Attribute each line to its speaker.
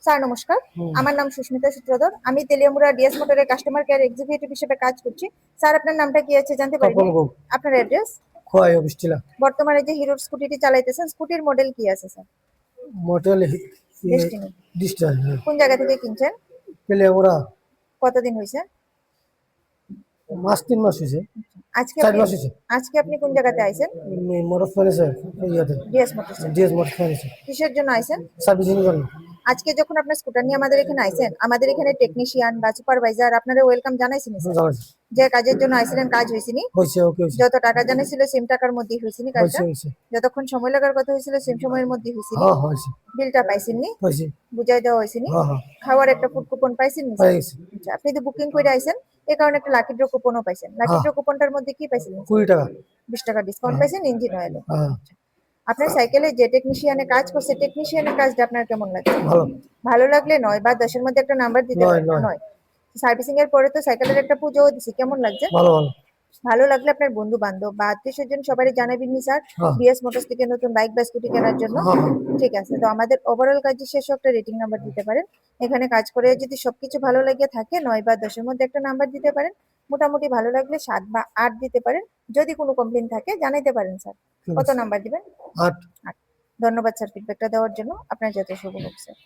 Speaker 1: Sir নমস্কার, আমার নাম সুস্মিতা সূত্রধর। আমি তেলিয়ামুড়া ডিএস মোটরের কাস্টমার কেয়ার এক্সিকিউটিভ হিসেবে কাজ করছি। স্যার আপনার নামটা কি আছে জানতে পারি?
Speaker 2: তপন গোপ,
Speaker 1: আপনার অ্যাড্রেস?
Speaker 2: খোয়াই অফিস টিলা।
Speaker 1: বর্তমানে যে হিরোর স্কুটিটি চালাইতেছেন, স্কুটির মডেল কি আছে স্যার?
Speaker 2: Motel
Speaker 1: destiny.
Speaker 2: ডিস্টার
Speaker 1: কোন জায়গা থেকে কিনছেন?
Speaker 2: পেলে ওরা
Speaker 1: কতদিন হয়েছে?
Speaker 2: মাস 3 মাস হয়েছে,
Speaker 1: আজকে
Speaker 2: 4
Speaker 1: আপনি
Speaker 2: মাস হয়েছে।
Speaker 1: আজকে আপনি কোন জায়গাতে আইছেন?
Speaker 2: মোটরস ফাইন্যান্সে ইয়াতে
Speaker 1: ডিএস মোটরস।
Speaker 2: ডিএস মোটরস ফাইন্যান্সে
Speaker 1: কিসের জন্য আইছেন?
Speaker 2: সার্ভিসিং জন্য।
Speaker 1: আজকে যখন আপনার স্কুটার নিয়ে আমাদের এখানে আইছেন, আমাদের এখানে টেকনিশিয়ান বা সুপারভাইজার আপনারা ওয়েলকাম জানাইছেন স্যার?
Speaker 2: জানাচ্ছি
Speaker 1: যে কাজের জন্য আইছিলেন কাজ হয়েছিনি?
Speaker 2: হয়েছে, ওকে হয়েছে,
Speaker 1: যত টাকা জানাইছিল সেম টাকার মধ্যেই হয়েছিনি কাজটা?
Speaker 2: হয়েছে হয়েছে।
Speaker 1: যতক্ষণ সময় লাগার কথা হয়েছিল সেম সময়ের মধ্যেই হয়েছিনি?
Speaker 2: হ্যাঁ হয়েছে
Speaker 1: বিলটা পাইছেননি?
Speaker 2: হয়েছে।
Speaker 1: বুঝাই দেওয়া হয়েছিনি?
Speaker 2: হ্যাঁ হ্যাঁ
Speaker 1: খাওয়ার একটা ফুড কুপন পাইছেননি
Speaker 2: হয়ে
Speaker 1: স্যার?
Speaker 2: গেছে।
Speaker 1: আচ্ছা, আপনি তো বুকিং করে আইছেন, এই কারণে একটা লাকি ড্র কুপনও পাইছেন। লাকি
Speaker 2: হ্যাঁ
Speaker 1: ড্র কুপনটার মধ্যে কি পাইছিলেন?
Speaker 2: 20 টাকা।
Speaker 1: 20 টাকা ডিসকাউন্ট
Speaker 2: হ্যাঁ
Speaker 1: পাইছেন ইঞ্জিন অয়েলে।
Speaker 2: হ্যাঁ
Speaker 1: আপনার সাইকেলে যে টেকনিশিয়ানে কাজ করছে, টেকনিশিয়ানের কাজটা আপনার কেমন লাগছে?
Speaker 2: ভালো।
Speaker 1: ভালো লাগলে 9 বা 10-এর মধ্যে একটা নাম্বার দিতে
Speaker 2: নয়
Speaker 1: পারেন।
Speaker 2: নয়
Speaker 1: 9। সার্ভিসিং এর পরে তো সাইকেলের একটা পুজোও দিছি, কেমন লাগছে?
Speaker 2: ভালো ভালো।
Speaker 1: ভালো লাগলে আপনার বন্ধু বান্ধব বা আত্মীয় স্বজন সবারই জানাবেন নি স্যার,
Speaker 2: হ্যাঁ
Speaker 1: বিএস মোটরস থেকে নতুন বাইক বা স্কুটি কেনার জন্য।
Speaker 2: হ্যাঁ হ্যাঁ
Speaker 1: ঠিক আছে, তো আমাদের ওভারঅল কাজের শেষে একটা রেটিং নাম্বার দিতে পারেন। এখানে কাজ করে যদি সবকিছু ভালো লাগে থাকে 9 বা 10-এর মধ্যে একটা নাম্বার দিতে পারেন। মোটামুটি ভালো লাগলে 7 বা 8 দিতে পারেন। যদি কোনো কমপ্লেন থাকে জানাইতে পারেন স্যার।
Speaker 2: ঠিক
Speaker 1: কত
Speaker 2: আছে।
Speaker 1: নাম্বার দিবেন?
Speaker 2: 8।
Speaker 1: 8। ধন্যবাদ স্যার ফিডব্যাকটা দেওয়ার জন্য। আপনার যাতে শুভ হোক স্যার।